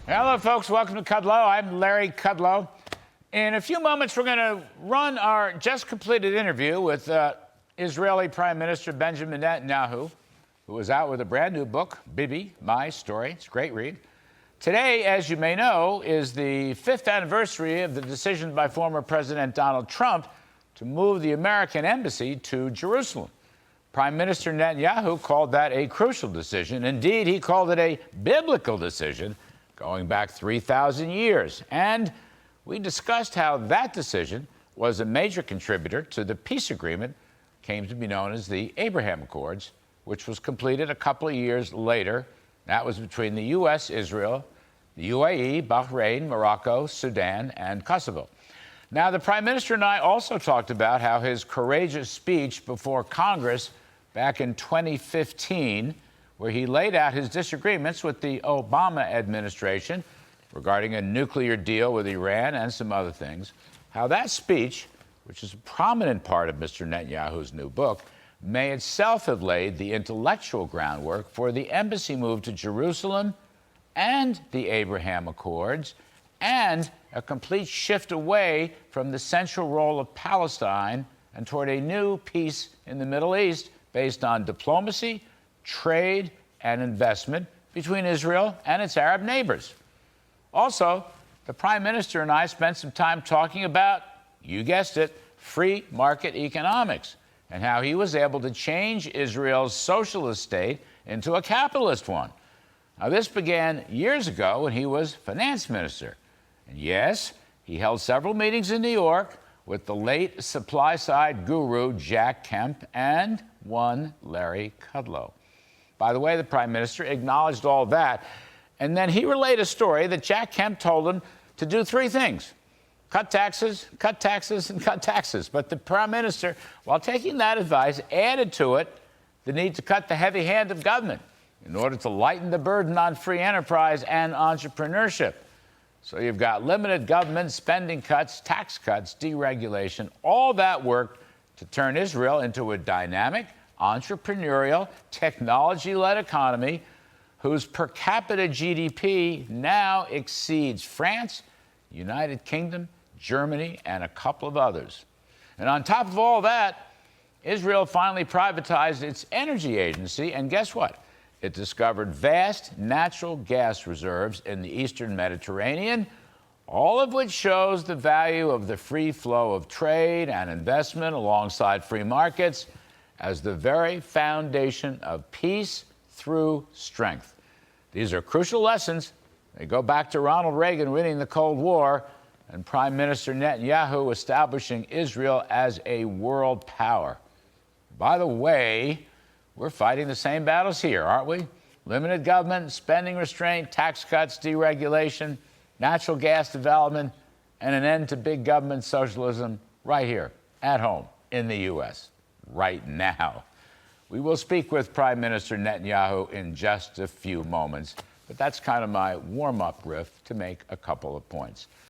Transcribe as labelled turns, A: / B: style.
A: Hello, folks. Welcome to Kudlow. I'm Larry Kudlow. In a few moments, we're going to run our just completed interview with Israeli Prime Minister Benjamin Netanyahu, who is out with a brand new book, Bibi, My Story. It's a great read. Today, as you may know, is the 5th anniversary of the decision by former President Donald Trump to move the American embassy to Jerusalem. Prime Minister Netanyahu called that a crucial decision. Indeed, he called it a biblical decision going back 3,000 years. And we discussed how that decision was a major contributor to the peace agreement came to be known as the Abraham Accords, which was completed a couple of years later. That was between the U.S., Israel, the UAE, Bahrain, Morocco, Sudan, and Kosovo. Now, the Prime Minister and I also talked about how his courageous speech before Congress back in 2015, where he laid out his disagreements with the Obama administration regarding a nuclear deal with Iran and some other things, how that speech, which is a prominent part of Mr. Netanyahu's new book, may itself have laid the intellectual groundwork for the embassy move to Jerusalem and the Abraham Accords, and a complete shift away from the central role of Palestine and toward a new peace in the Middle East based on diplomacy, trade, and investment between Israel and its Arab neighbors. Also, the Prime Minister and I spent some time talking about, you guessed it, free market economics, and how he was able to change Israel's socialist state into a capitalist one. Now, this began years ago when he was finance minister. And yes, he held several meetings in New York with the late supply-side guru Jack Kemp and one Larry Kudlow. By the way, the Prime Minister acknowledged all that, and then he relayed a story that Jack Kemp told him to do three things: cut taxes, and cut taxes. But the Prime Minister, while taking that advice, added to it the need to cut the heavy hand of government in order to lighten the burden on free enterprise and entrepreneurship. So you've got limited government, spending cuts, tax cuts, deregulation, all that work to turn Israel into a dynamic, entrepreneurial, technology-led economy whose per capita GDP now exceeds France, United Kingdom, Germany, and a couple of others. And on top of all that, Israel finally privatized its energy agency, and guess what? It discovered vast natural gas reserves in the eastern Mediterranean, all of which shows the value of the free flow of trade and investment alongside free markets as the very foundation of peace through strength. These are crucial lessons. They go back to Ronald Reagan winning the Cold War and Prime Minister Netanyahu establishing Israel as a world power. By the way, we're fighting the same battles here, aren't we? Limited government, spending restraint, tax cuts, deregulation, natural gas development, and an end to big government socialism right here, at home, in the U.S., right now. We will speak with Prime Minister Netanyahu in just a few moments, but that's kind of my warm-up riff to make a couple of points.